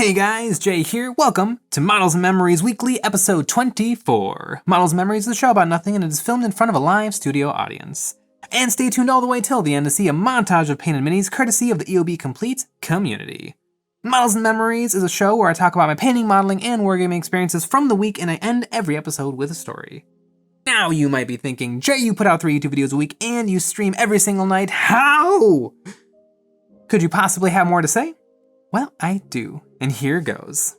Hey guys, Jay here. Welcome to Models and Memories Weekly, episode 24. Models and Memories is a show about nothing and it is filmed in front of a live studio audience. And stay tuned all the way till the end to see a montage of painted minis courtesy of the EOB Complete community. Models and Memories is a show where I talk about my painting, modeling, and wargaming experiences from the week, and I end every episode with a story. Now you might be thinking, Jay, you put out 3 YouTube videos a week and you stream every single night. How? Could you possibly have more to say? Well, I do, and here goes.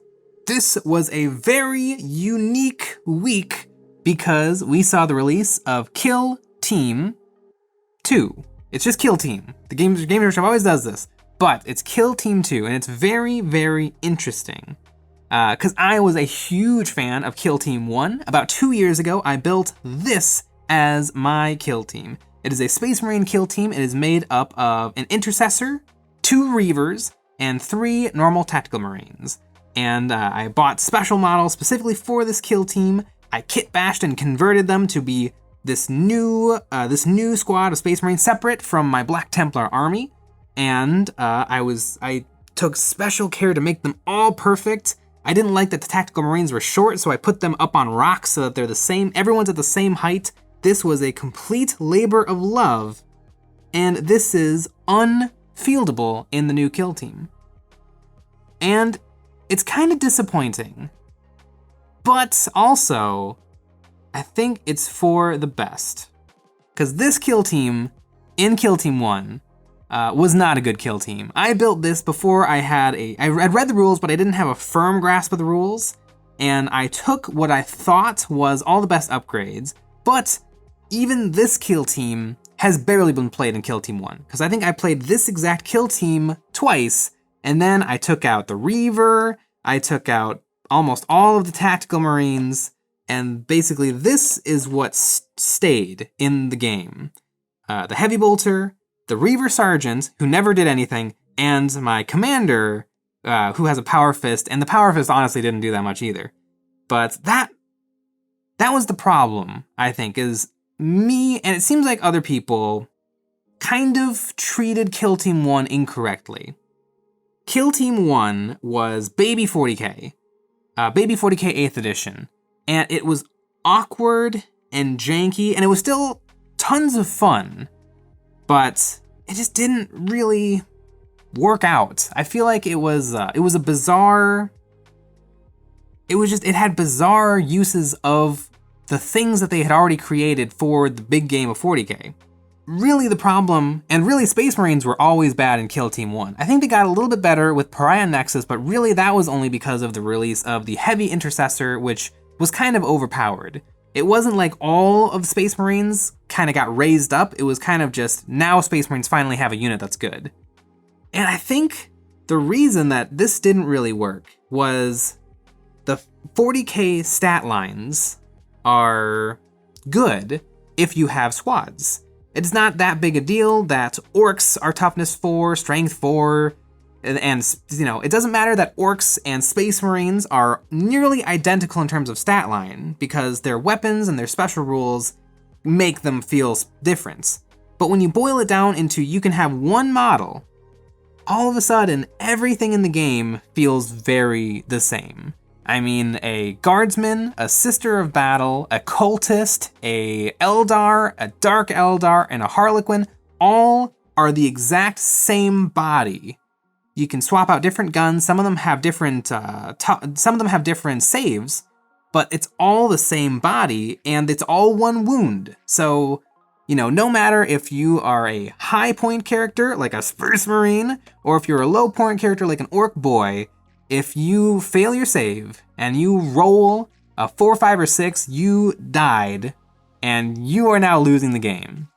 This was a very unique week because we saw the release of Kill Team 2. It's just Kill Team. The Game Workshop always does this, but it's Kill Team 2, and it's very, very interesting. Because I was a huge fan of Kill Team 1. About 2 years ago, I built this as my kill team. It is a Space Marine kill team. It is made up of an Intercessor, 2 Reavers, and 3 normal tactical marines. And I bought special models specifically for this kill team. I kit bashed and converted them to be this new squad of Space Marines separate from my Black Templar army. And I took special care to make them all perfect. I didn't like that the tactical marines were short, so I put them up on rocks so that they're the same. Everyone's at the same height. This was a complete labor of love. And this is unfieldable in the new kill team. And it's kind of disappointing, but also I think it's for the best, because this kill team in Kill Team 1 was not a good kill team. I built this before I read the rules, but I didn't have a firm grasp of the rules, and I took what I thought was all the best upgrades, but even this kill team has barely been played in Kill Team 1, because I think I played this exact kill team twice, and then I took out the Reaver, I took out almost all of the tactical marines, and basically this is what stayed in the game. The Heavy Bolter, the Reaver Sergeant, who never did anything, and my Commander, who has a Power Fist, and the Power Fist honestly didn't do that much either. But that was the problem, I think, is me, and it seems like other people kind of treated Kill Team 1 incorrectly. Kill Team 1 was Baby 40k, Baby 40k 8th edition, and it was awkward and janky, and it was still tons of fun, but it just didn't really work out. I feel like it was a bizarre, it had bizarre uses of the things that they had already created for the big game of 40k. Really the problem, and really Space Marines were always bad in Kill Team 1. I think they got a little bit better with Pariah Nexus, but really that was only because of the release of the Heavy Intercessor, which was kind of overpowered. It wasn't like all of Space Marines kind of got raised up, it was kind of just, now Space Marines finally have a unit that's good. And I think the reason that this didn't really work was the 40k stat lines are good if you have squads. It's not that big a deal that orcs are toughness 4, strength 4, and you know, it doesn't matter that orcs and Space Marines are nearly identical in terms of stat line, because their weapons and their special rules make them feel different. But when you boil it down into you can have one model, all of a sudden everything in the game feels very the same. I mean, a guardsman, a sister of battle, a cultist, a Eldar, a dark Eldar, and a Harlequin all are the exact same body. You can swap out different guns. Some of them have different saves, but it's all the same body, and it's all one wound. So, you know, no matter if you are a high point character like a Space Marine, or if you're a low point character like an Orc boy, if you fail your save and you roll a 4, 5, or 6, you died, and you are now losing the game.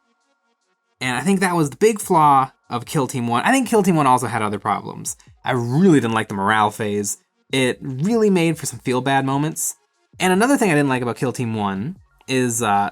And I think that was the big flaw of Kill Team 1. I think Kill Team 1 also had other problems. I really didn't like the morale phase. It really made for some feel-bad moments. And another thing I didn't like about Kill Team 1 is how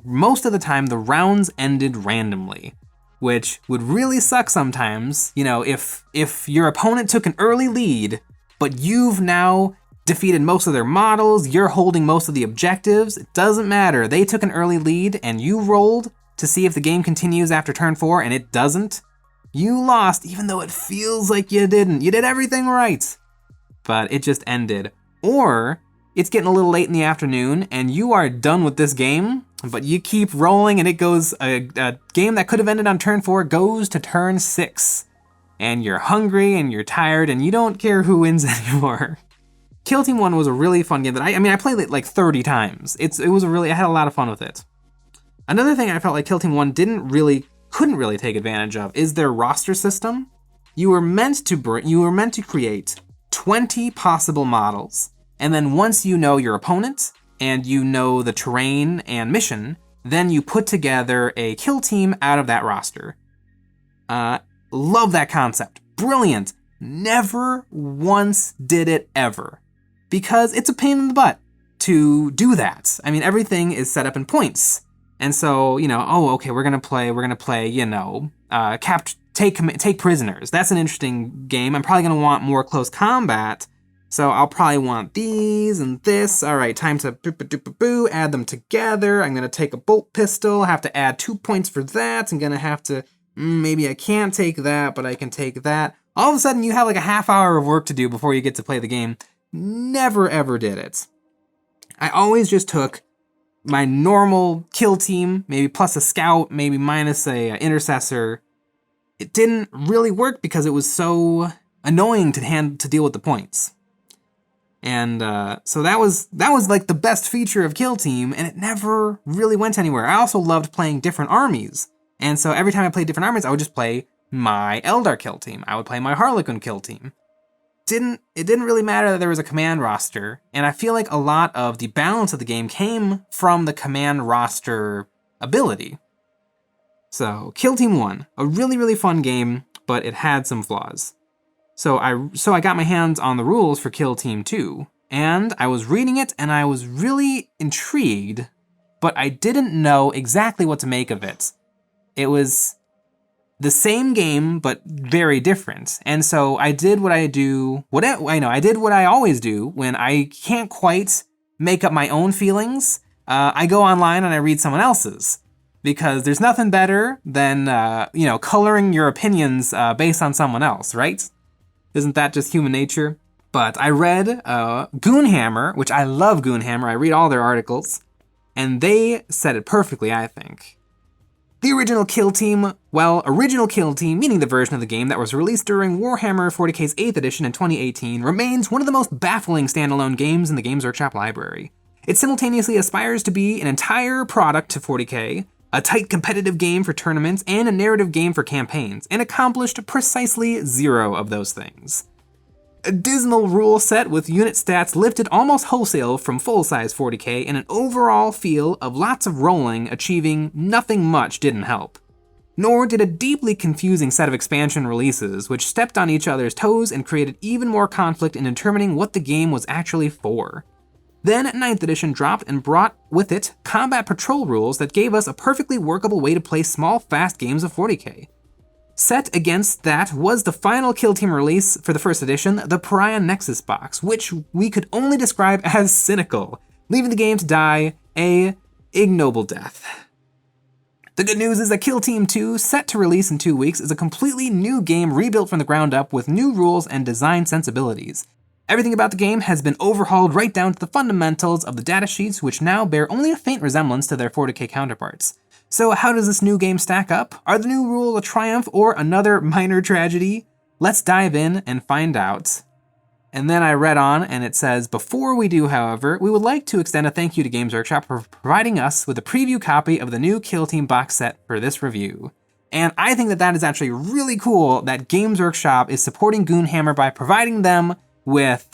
most of the time the rounds ended randomly, which would really suck sometimes. You know, if your opponent took an early lead, but you've now defeated most of their models, you're holding most of the objectives, it doesn't matter. They took an early lead and you rolled to see if the game continues after turn 4 and it doesn't. You lost even though it feels like you didn't. You did everything right. but it just ended. Or it's getting a little late in the afternoon and you are done with this game, but you keep rolling and it goes, a game that could have ended on turn 4 goes to turn 6. And you're hungry and you're tired and you don't care who wins anymore. Kill Team 1 was a really fun game that I played it like 30 times. I had a lot of fun with it. Another thing I felt like Kill Team 1 couldn't really take advantage of is their roster system. You were meant to create 20 possible models, and then once you know your opponent and you know the terrain and mission, then you put together a kill team out of that roster. Love that concept. Brilliant. Never once did it ever. Because it's a pain in the butt to do that. I mean, everything is set up in points. And so, we're gonna play, take prisoners. That's an interesting game. I'm probably gonna want more close combat. So I'll probably want these and this. All right, time to add them together. I'm gonna take a bolt pistol, have to add 2 points for that. I'm gonna have to, maybe I can't take that, but I can take that. All of a sudden you have like a half hour of work to do before you get to play the game. Never ever did it. I always just took my normal kill team, maybe plus a scout, maybe minus a intercessor. It didn't really work because it was so annoying to deal with the points. And so that was like the best feature of Kill Team, and it never really went anywhere. I also loved playing different armies. And so every time I played different armies, I would just play my Eldar Kill Team. I would play my Harlequin Kill Team. It didn't really matter that there was a command roster, and I feel like a lot of the balance of the game came from the command roster ability. So Kill Team 1, a really, really fun game, but it had some flaws. So I got my hands on the rules for Kill Team 2, and I was reading it, and I was really intrigued, but I didn't know exactly what to make of it. It was the same game, but very different. And so I did what I always do when I can't quite make up my own feelings. I go online and I read someone else's. Because there's nothing better than, coloring your opinions based on someone else, right? Isn't that just human nature? But I read Goonhammer, which I love Goonhammer. I read all their articles, and they said it perfectly, I think. The original Kill Team, meaning the version of the game that was released during Warhammer 40k's 8th edition in 2018, remains one of the most baffling standalone games in the Games Workshop library. It simultaneously aspires to be an entire product to 40k, a tight competitive game for tournaments, and a narrative game for campaigns, and accomplished precisely 0 of those things. A dismal rule set with unit stats lifted almost wholesale from full-size 40k, and an overall feel of lots of rolling achieving nothing much didn't help. Nor did a deeply confusing set of expansion releases, which stepped on each other's toes and created even more conflict in determining what the game was actually for. Then 9th edition dropped and brought with it combat patrol rules that gave us a perfectly workable way to play small, fast games of 40k. Set against that was the final Kill Team release for the 1st edition, the Pariah Nexus box, which we could only describe as cynical, leaving the game to die a ignoble death. The good news is that Kill Team 2, set to release in 2 weeks, is a completely new game rebuilt from the ground up with new rules and design sensibilities. Everything about the game has been overhauled right down to the fundamentals of the datasheets, which now bear only a faint resemblance to their 40k counterparts. So how does this new game stack up? Are the new rules a triumph or another minor tragedy? Let's dive in and find out. And then I read on, and it says, before we do, however, we would like to extend a thank you to Games Workshop for providing us with a preview copy of the new Kill Team box set for this review. And I think that is actually really cool that Games Workshop is supporting Goonhammer by providing them with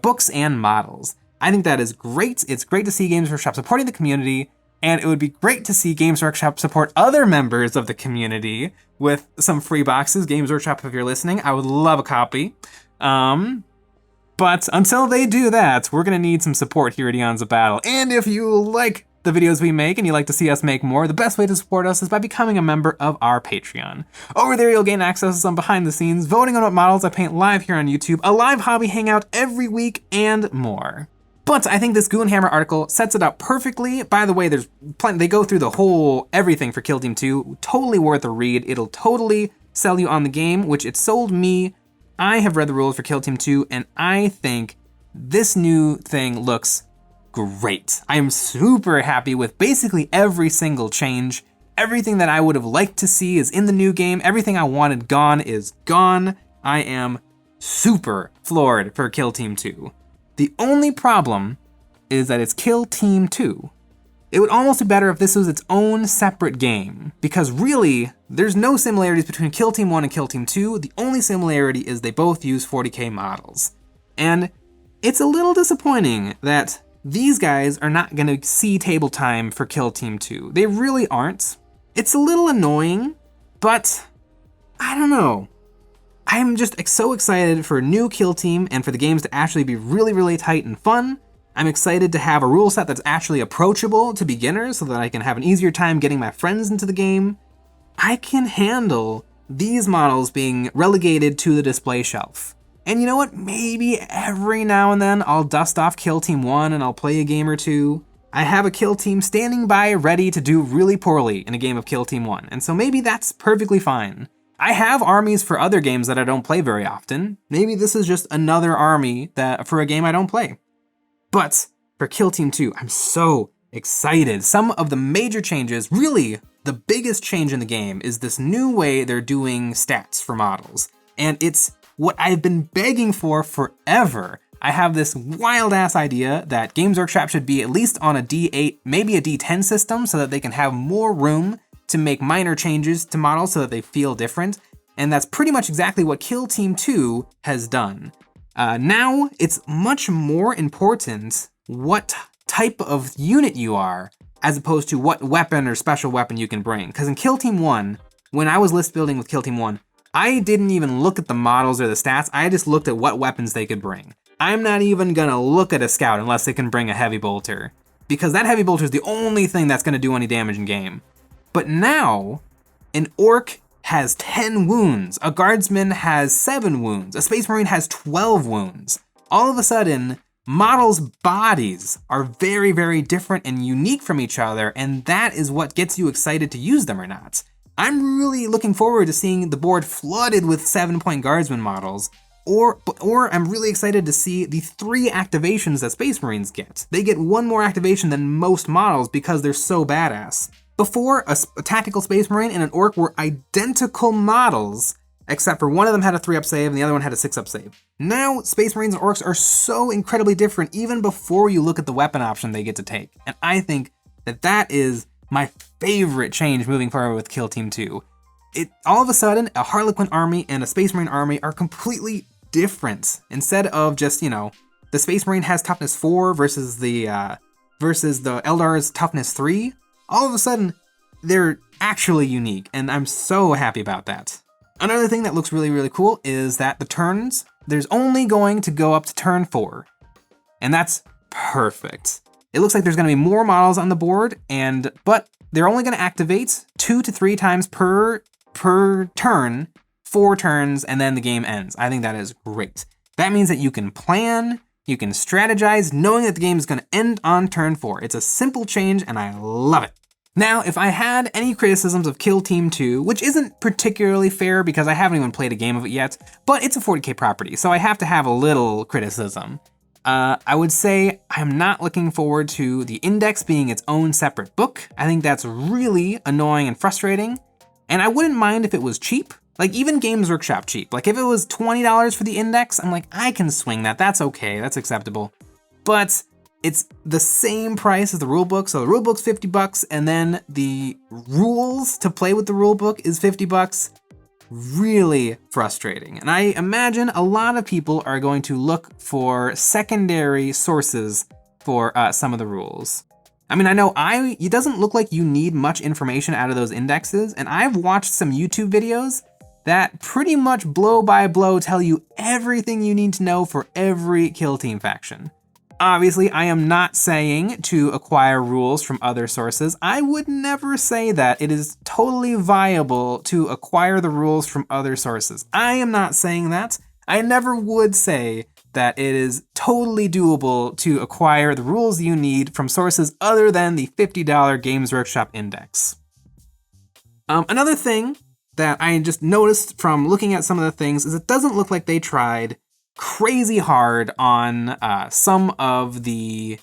books and models. I think that is great. It's great to see Games Workshop supporting the community, and it would be great to see Games Workshop support other members of the community with some free boxes. Games Workshop, if you're listening, I would love a copy. But until they do that, we're gonna need some support here at Eons of Battle. And if you like the videos we make and you'd like to see us make more, the best way to support us is by becoming a member of our Patreon. Over there, you'll gain access to some behind the scenes, voting on what models I paint live here on YouTube, a live hobby hangout every week, and more. But I think this Goonhammer article sets it up perfectly. By the way, they go through the whole everything for Kill Team 2. Totally worth a read. It'll totally sell you on the game, which it sold me I have read the rules for Kill Team 2, and I think this new thing looks great. I am super happy with basically every single change. Everything that I would have liked to see is in the new game. Everything I wanted gone is gone. I am super floored for Kill Team 2. The only problem is that it's Kill Team 2. It would almost be better if this was its own separate game, because really, there's no similarities between Kill Team 1 and Kill Team 2. The only similarity is they both use 40k models. And it's a little disappointing that these guys are not gonna see table time for Kill Team 2. They really aren't. It's a little annoying, but I don't know. I'm just so excited for a new Kill Team and for the games to actually be really, really tight and fun. I'm excited to have a rule set that's actually approachable to beginners so that I can have an easier time getting my friends into the game. I can handle these models being relegated to the display shelf. And you know what? Maybe every now and then I'll dust off Kill Team 1 and I'll play a game or two. I have a Kill Team standing by ready to do really poorly in a game of Kill Team 1, and so maybe that's perfectly fine. I have armies for other games that I don't play very often. Maybe this is just another army for a game I don't play. But for Kill Team 2, I'm so excited. Some of the major changes, really the biggest change in the game, is this new way they're doing stats for models. And it's what I've been begging for forever. I have this wild ass idea that Games Workshop should be at least on a D8, maybe a D10 system, so that they can have more room to make minor changes to models so that they feel different. And that's pretty much exactly what Kill Team 2 has done. Now, it's much more important what type of unit you are, as opposed to what weapon or special weapon you can bring. Because in Kill Team 1, when I was list building with Kill Team 1, I didn't even look at the models or the stats, I just looked at what weapons they could bring. I'm not even gonna look at a scout unless they can bring a heavy bolter, because that heavy bolter is the only thing that's gonna do any damage in game. But now, an orc has 10 wounds, a guardsman has 7 wounds, a space marine has 12 wounds. All of a sudden, models' bodies are very, very different and unique from each other, and that is what gets you excited to use them or not. I'm really looking forward to seeing the board flooded with 7-point guardsman models, or I'm really excited to see the 3 activations that space marines get. They get 1 more activation than most models because they're so badass. Before, a tactical space marine and an orc were identical models, except for one of them had a 3-up save and the other one had a 6-up save. Now, space marines and orcs are so incredibly different even before you look at the weapon option they get to take. And I think that that is my favorite change moving forward with Kill Team 2. All of a sudden, a Harlequin army and a space marine army are completely different. Instead of just, the space marine has toughness 4 versus the Eldar's toughness 3, all of a sudden, they're actually unique, and I'm so happy about that. Another thing that looks really, really cool is that the turns, there's only going to go up to turn 4, and that's perfect. It looks like there's gonna be more models on the board, but they're only gonna activate 2 to 3 times per turn, 4 turns, and then the game ends. I think that is great. That means that you can plan, you can strategize, knowing that the game is gonna end on turn 4. It's a simple change, and I love it. Now, if I had any criticisms of Kill Team 2, which isn't particularly fair because I haven't even played a game of it yet, but it's a 40k property, so I have to have a little criticism. I would say I'm not looking forward to the index being its own separate book. I think that's really annoying and frustrating, and I wouldn't mind if it was cheap. Like, even Games Workshop cheap. Like, if it was $20 for the index, I'm like, I can swing that, that's okay, that's acceptable. But it's the same price as the rulebook, so the rulebook's $50, and then the rules to play with the rulebook is $50. Really frustrating. And I imagine a lot of people are going to look for secondary sources for some of the rules. I mean, I know it doesn't look like you need much information out of those indexes, and I've watched some YouTube videos that pretty much blow by blow tell you everything you need to know for every Kill Team faction. Obviously, I am not saying to acquire rules from other sources. I would never say that. It is totally viable to acquire the rules from other sources. I am not saying that. I never would say that it is totally doable to acquire the rules you need from sources other than the $50 Games Workshop index. Another thing that I just noticed from looking at some of the things is it doesn't look like they tried crazy hard on some of the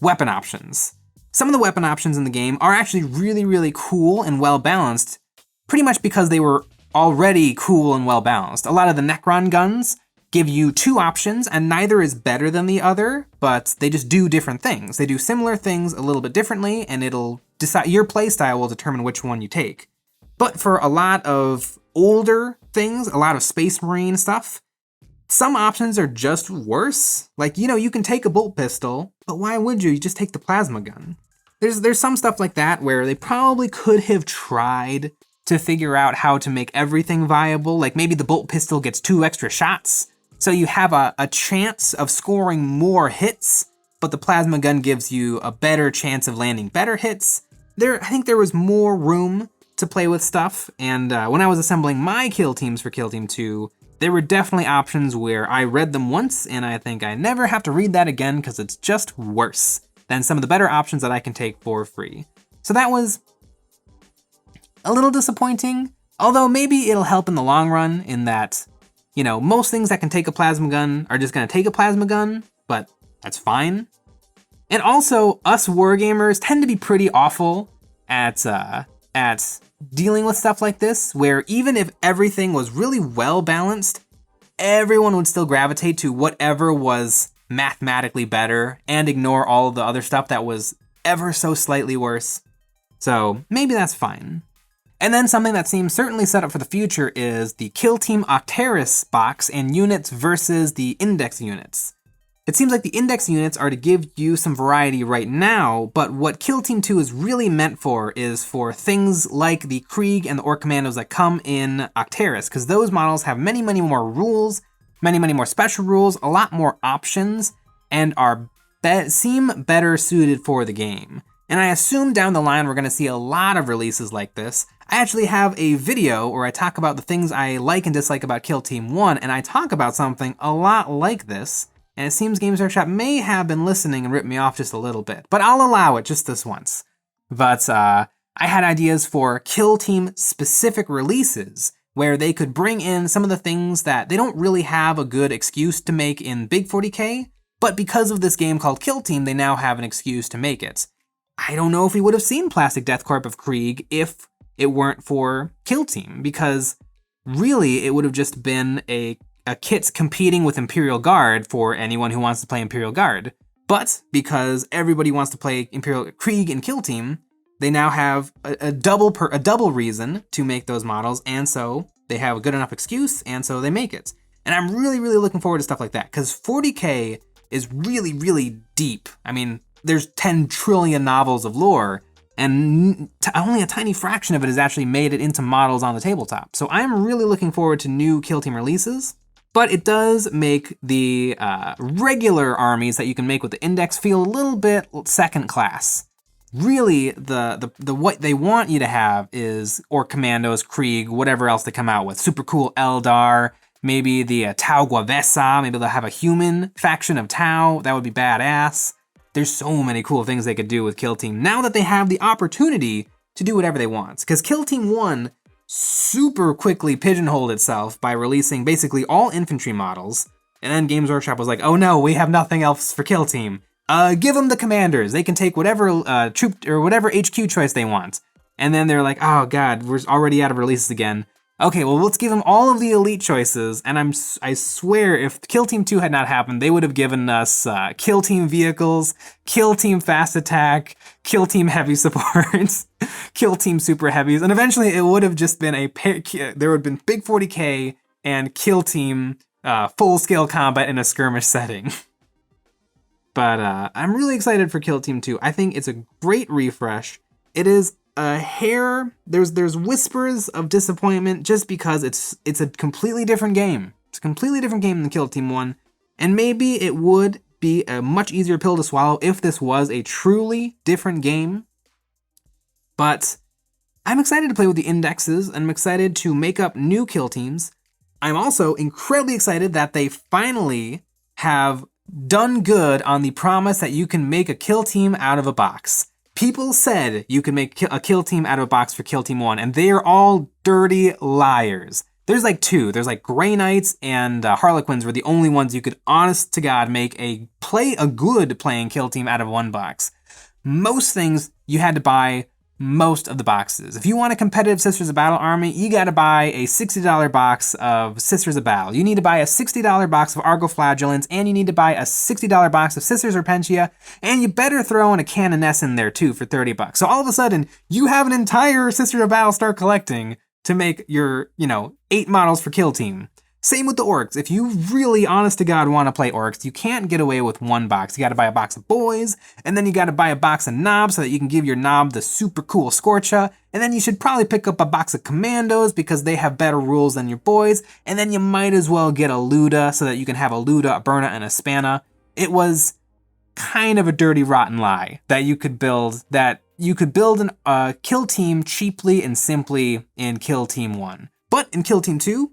weapon options. Some of the weapon options in the game are actually really, really cool and well balanced, pretty much because they were already cool and well balanced. A lot of the Necron guns give you 2 options, and neither is better than the other, but they just do different things. They do similar things a little bit differently, and it'll decide, your playstyle will determine which one you take. But for a lot of older things, a lot of Space Marine stuff, some options are just worse. Like, you can take a bolt pistol, but why would you? You just take the plasma gun. There's some stuff like that where they probably could have tried to figure out how to make everything viable. Like maybe the bolt pistol gets 2 extra shots, so you have a chance of scoring more hits, but the plasma gun gives you a better chance of landing better hits. I think there was more room to play with stuff, and when I was assembling my kill teams for Kill Team 2, there were definitely options where I read them once, and I think I never have to read that again because it's just worse than some of the better options that I can take for free. So that was a little disappointing, although maybe it'll help in the long run in that, most things that can take a plasma gun are just gonna take a plasma gun, but that's fine. And also, us wargamers tend to be pretty awful at dealing with stuff like this, where even if everything was really well balanced, everyone would still gravitate to whatever was mathematically better and ignore all of the other stuff that was ever so slightly worse. So maybe that's fine. And then something that seems certainly set up for the future is the Kill Team Octeris box and units versus the index units. It seems like the index units are to give you some variety right now, but what Kill Team 2 is really meant for is for things like the Krieg and the Orc Commandos that come in Octeris, because those models have many, many more rules, many, many more special rules, a lot more options, and seem better suited for the game. And I assume down the line we're going to see a lot of releases like this. I actually have a video where I talk about the things I like and dislike about Kill Team 1, and I talk about something a lot like this, and it seems Games Workshop may have been listening and ripped me off just a little bit, but I'll allow it just this once. But I had ideas for Kill Team specific releases, where they could bring in some of the things that they don't really have a good excuse to make in Big 40K, but because of this game called Kill Team, they now have an excuse to make it. I don't know if we would have seen Plastic Death Corp of Krieg if it weren't for Kill Team, because really it would have just been a kit competing with Imperial Guard for anyone who wants to play Imperial Guard. But because everybody wants to play Imperial Krieg and Kill Team, they now have a double reason to make those models, and so they have a good enough excuse, and so they make it. And I'm really, really looking forward to stuff like that, because 40K is really, really deep. I mean, there's 10 trillion novels of lore, and only a tiny fraction of it has actually made it into models on the tabletop. So I'm really looking forward to new Kill Team releases, but it does make the regular armies that you can make with the Index feel a little bit second class. Really, the what they want you to have is Orc Commandos, Krieg, whatever else they come out with. Super cool Eldar, maybe the Tau Guavesa, maybe they'll have a human faction of Tau, that would be badass. There's so many cool things they could do with Kill Team now that they have the opportunity to do whatever they want. Because Kill Team 1 super quickly pigeonholed itself by releasing basically all infantry models, and then Games Workshop was like, oh no, we have nothing else for Kill Team. Give them the commanders. They can take whatever troop or whatever HQ choice they want. And then they're like, oh god, we're already out of releases again. Okay, well, let's give them all of the elite choices, and I swear if Kill Team 2 had not happened, they would have given us Kill Team vehicles, Kill Team fast attack, Kill Team heavy support, Kill Team super heavies, and eventually it would have just been there would have been Big 40K and Kill Team full-scale combat in a skirmish setting. But I'm really excited for Kill Team 2. I think it's a great refresh. It is a hair, there's whispers of disappointment just because it's a completely different game. It's a completely different game than Kill Team 1, and maybe it would be a much easier pill to swallow if this was a truly different game. But I'm excited to play with the indexes, and I'm excited to make up new kill teams. I'm also incredibly excited that they finally have done good on the promise that you can make a kill team out of a box. People said you could make a kill team out of a box for Kill Team 1, and they are all dirty liars. There's like two. There's like Grey Knights and Harlequins were the only ones you could, honest to God, make a good playing kill team out of one box. Most things, you had to buy most of the boxes. If you want a competitive Sisters of Battle army, you gotta buy a $60 box of Sisters of Battle. You need to buy a $60 box of Argoflagellants, and you need to buy a $60 box of Sisters Repentia, and you better throw in a Canoness in there too for $30. So all of a sudden, you have an entire Sisters of Battle start collecting to make your, 8 models for Kill Team. Same with the Orcs. If you really, honest to God, want to play Orcs, you can't get away with one box. You gotta buy a box of Boys, and then you gotta buy a box of Knobs so that you can give your Knob the super cool Scorcha, and then you should probably pick up a box of Commandos because they have better rules than your Boys, and then you might as well get a Luda so that you can have a Luda, a Berna, and a Spanna. It was kind of a dirty, rotten lie that you could build a Kill Team cheaply and simply in Kill Team 1. But in Kill Team 2,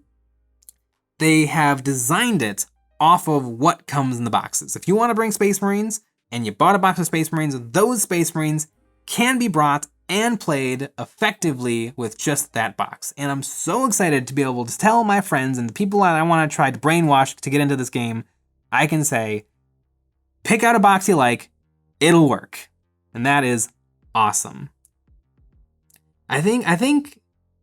they have designed it off of what comes in the boxes. If you want to bring Space Marines and you bought a box of Space Marines, those Space Marines can be brought and played effectively with just that box. And I'm so excited to be able to tell my friends and the people that I want to try to brainwash to get into this game, I can say, pick out a box you like, it'll work. And that is awesome. I think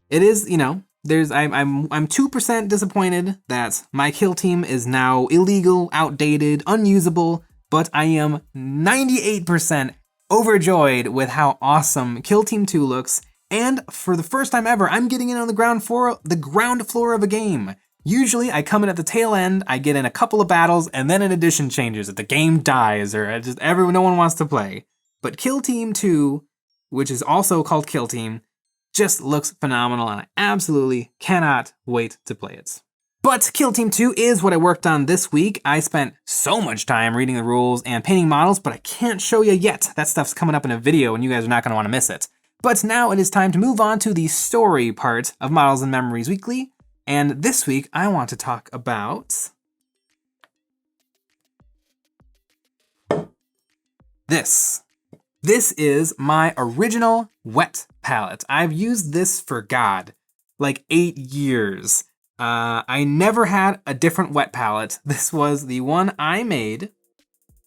it is, I'm 2% disappointed that my Kill Team is now illegal, outdated, unusable, but I am 98% overjoyed with how awesome Kill Team 2 looks, and for the first time ever, I'm getting in on the ground floor of a game. Usually I come in at the tail end, I get in a couple of battles, and then an edition changes, that the game dies, or no one wants to play. But Kill Team 2, which is also called Kill Team, just looks phenomenal, and I absolutely cannot wait to play it. But Kill Team 2 is what I worked on this week. I spent so much time reading the rules and painting models, but I can't show you yet. That stuff's coming up in a video, and you guys are not going to want to miss it. But now it is time to move on to the story part of Models and Memories Weekly, and this week I want to talk about this. This is my original wet palette. I've used this for, like 8 years. I never had a different wet palette. This was the one I made,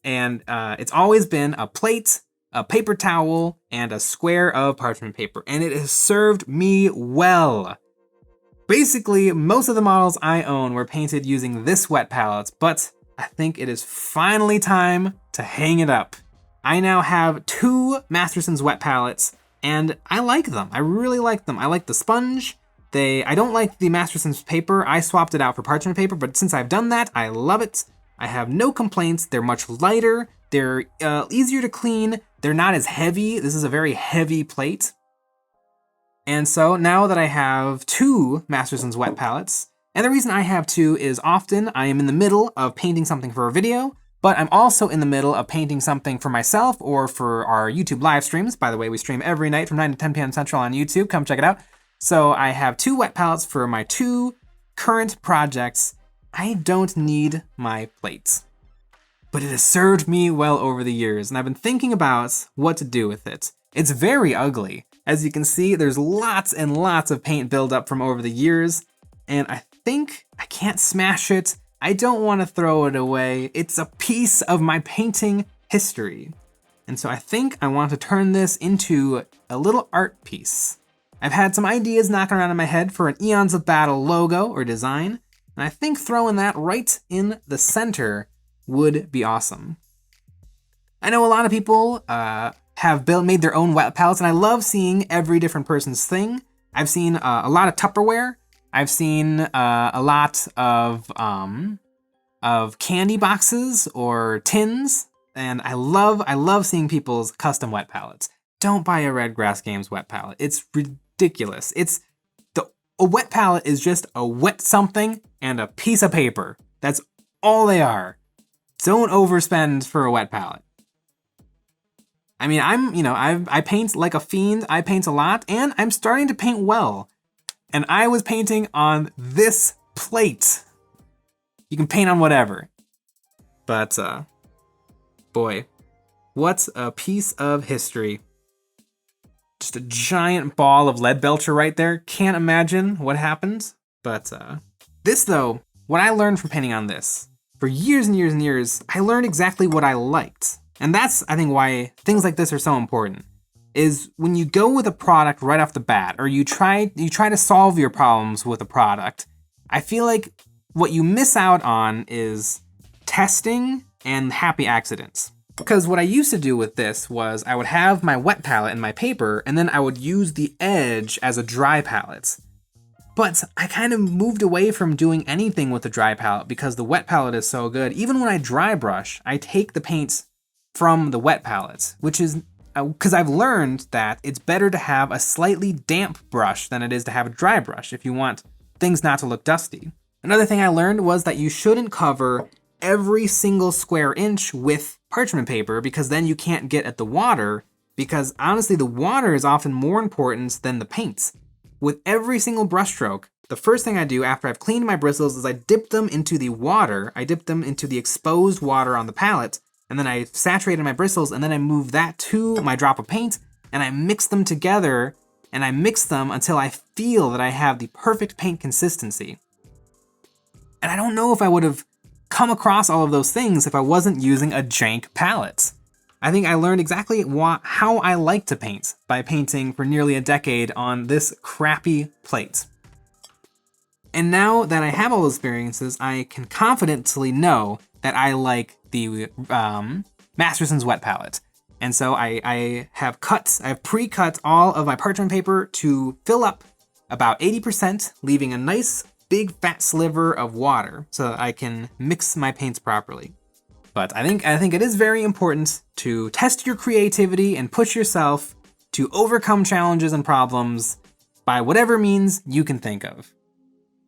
and it's always been a plate, a paper towel, and a square of parchment paper, and it has served me well. Basically, most of the models I own were painted using this wet palette, but I think it is finally time to hang it up. I now have 2 Masterson's wet palettes, and I like them. I really like them. I like the sponge. I don't like the Masterson's paper. I swapped it out for parchment paper, but since I've done that, I love it. I have no complaints. They're much lighter. They're easier to clean. They're not as heavy. This is a very heavy plate. And so now that I have 2 Masterson's wet palettes, and the reason I have 2 is often I am in the middle of painting something for a video, but I'm also in the middle of painting something for myself or for our YouTube live streams. By the way, we stream every night from 9 to 10 p.m. Central on YouTube. Come check it out. So I have 2 wet palettes for my 2 current projects. I don't need my plates, but it has served me well over the years, and I've been thinking about what to do with it. It's very ugly. As you can see, there's lots and lots of paint buildup from over the years, and I think I can't smash it. I don't want to throw it away. It's a piece of my painting history. And so I think I want to turn this into a little art piece. I've had some ideas knocking around in my head for an Eons of Battle logo or design, and I think throwing that right in the center would be awesome. I know a lot of people have made their own wet palettes, and I love seeing every different person's thing. I've seen a lot of Tupperware. I've seen a lot of candy boxes or tins, and I love seeing people's custom wet palettes. Don't buy a Red Grass Games wet palette. It's ridiculous. A wet palette is just a wet something and a piece of paper. That's all they are. Don't overspend for a wet palette. I mean, I paint like a fiend. I paint a lot, and I'm starting to paint well. And I was painting on this plate. You can paint on whatever. But, boy, what a piece of history. just a giant ball of lead belcher right there. Can't imagine what happens. But this though, what I learned from painting on this, for years and years and years, I learned exactly what I liked. And that's, I think, why things like this are so important, is when you go with a product right off the bat, or you try to solve your problems with a product, I feel like what you miss out on is testing and happy accidents. Because what I used to do with this was I would have my wet palette and my paper, and then I would use the edge as a dry palette. But I kind of moved away from doing anything with the dry palette because the wet palette is so good. Even when I dry brush, I take the paints from the wet palette, which is because I've learned that it's better to have a slightly damp brush than it is to have a dry brush if you want things not to look dusty. Another thing I learned was that you shouldn't cover every single square inch with parchment paper, because then you can't get at the water, because honestly the water is often more important than the paints. With every single brush stroke, the first thing I do after I've cleaned my bristles is I dip them into the water, I dip them into the exposed water on the palette, and then I saturated my bristles, and then I move that to my drop of paint, and I mix them together, and I mix them until I feel that I have the perfect paint consistency. And I don't know if I would have come across all of those things if I wasn't using a jank palette. I think I learned exactly how I like to paint by painting for nearly a decade on this crappy plate. And now that I have all those experiences, I can confidently know that I like the Masterson's wet palette. And so I have pre-cut all of my parchment paper to fill up about 80%, leaving a nice big fat sliver of water so that I can mix my paints properly. But I think it is very important to test your creativity and push yourself to overcome challenges and problems by whatever means you can think of.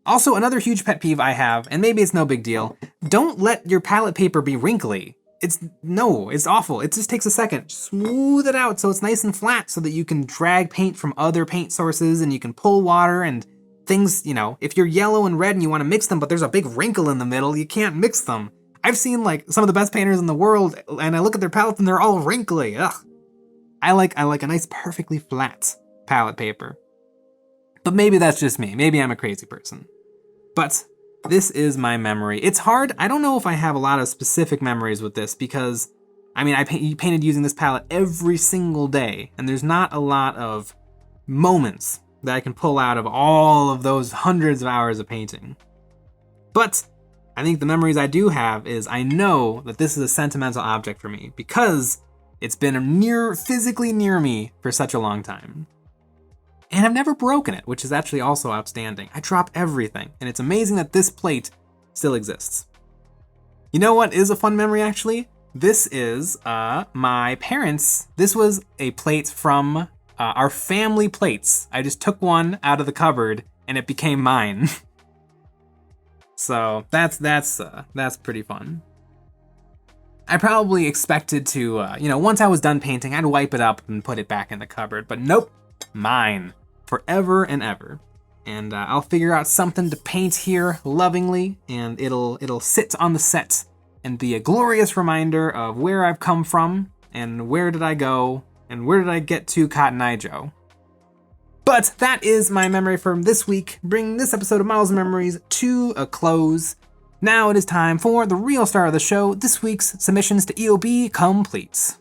Also, another huge pet peeve I have, and maybe it's no big deal, don't let your palette paper be wrinkly. It's awful. It just takes a second. Smooth it out so it's nice and flat so that you can drag paint from other paint sources and you can pull water and things, if you're yellow and red and you want to mix them, but there's a big wrinkle in the middle, you can't mix them. I've seen like some of the best painters in the world and I look at their palettes and they're all wrinkly. Ugh. I like a nice perfectly flat palette paper. But maybe that's just me. Maybe I'm a crazy person. But this is my memory. It's hard. I don't know if I have a lot of specific memories with this because, I painted using this palette every single day, and there's not a lot of moments that I can pull out of all of those hundreds of hours of painting. But I think the memories I do have is I know that this is a sentimental object for me because it's been physically near me for such a long time. And I've never broken it, which is actually also outstanding. I drop everything, and it's amazing that this plate still exists. You know what is a fun memory, actually? This is my parents. This was a plate from our family plates. I just took one out of the cupboard, and it became mine. So that's pretty fun. I probably expected to, once I was done painting, I'd wipe it up and put it back in the cupboard, but nope. Mine, forever and ever. And I'll figure out something to paint here lovingly, and it'll sit on the set and be a glorious reminder of where I've come from, and where did I go, and where did I get to Cotton Eye Joe. But that is my memory from this week, bringing this episode of Models and Memories to a close. Now it is time for the real star of the show, this week's submissions to EOB Complete.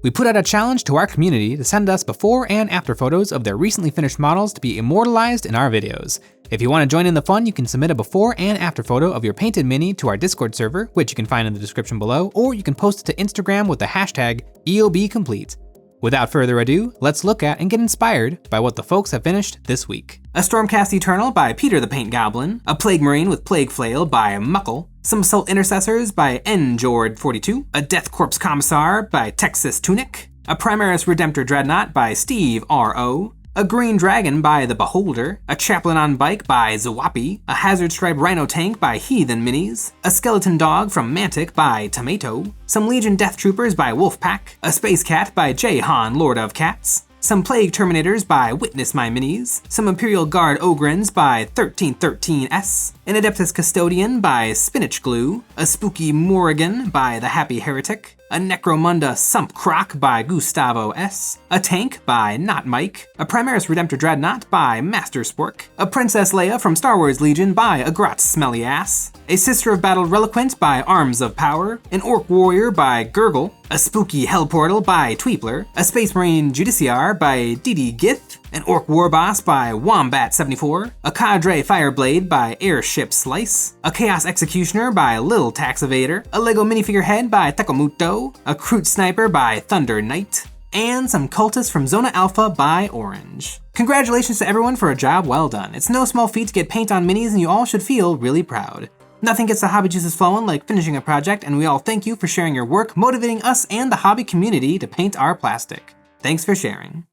We put out a challenge to our community to send us before and after photos of their recently finished models to be immortalized in our videos. If you want to join in the fun, you can submit a before and after photo of your painted mini to our Discord server, which you can find in the description below, or you can post it to Instagram with the hashtag EOBComplete. Without further ado, let's look at and get inspired by what the folks have finished this week. A Stormcast Eternal by Peter the Paint Goblin, a Plague Marine with Plague Flail by Muckle, some Salt Intercessors by Njord42, a Death Corpse Commissar by Texas Tunic, a Primaris Redemptor Dreadnought by Steve R.O., a Green Dragon by The Beholder, a Chaplain on Bike by Zawapi, a Hazard Stripe Rhino Tank by Heathen Minis, a Skeleton Dog from Mantic by Tomato, some Legion Death Troopers by Wolfpack, a Space Cat by J. Han, Lord of Cats, some Plague Terminators by Witness My Minis, some Imperial Guard Ogrins by 1313S, an Adeptus Custodian by Spinach Glue, a Spooky Morrigan by The Happy Heretic, a Necromunda Sump Croc by Gustavo S., a Tank by Not Mike, a Primaris Redemptor Dreadnought by Master Spork, a Princess Leia from Star Wars Legion by Agrat's Smelly Ass, a Sister of Battle Reliquant by Arms of Power, an Orc Warrior by Gurgle, a Spooky Hell Portal by Tweepler, a Space Marine Judiciar by Didi Gith, an Orc Warboss by Wombat74, a Cadre Fireblade by Airship Slice, a Chaos Executioner by Lil Tax Evader, a Lego Minifigure Head by Tekamuto, a Kroot Sniper by Thunder Knight, and some Cultists from Zona Alpha by Orange. Congratulations to everyone for a job well done. It's no small feat to get paint on minis, and you all should feel really proud. Nothing gets the hobby juices flowing like finishing a project, and we all thank you for sharing your work, motivating us and the hobby community to paint our plastic. Thanks for sharing.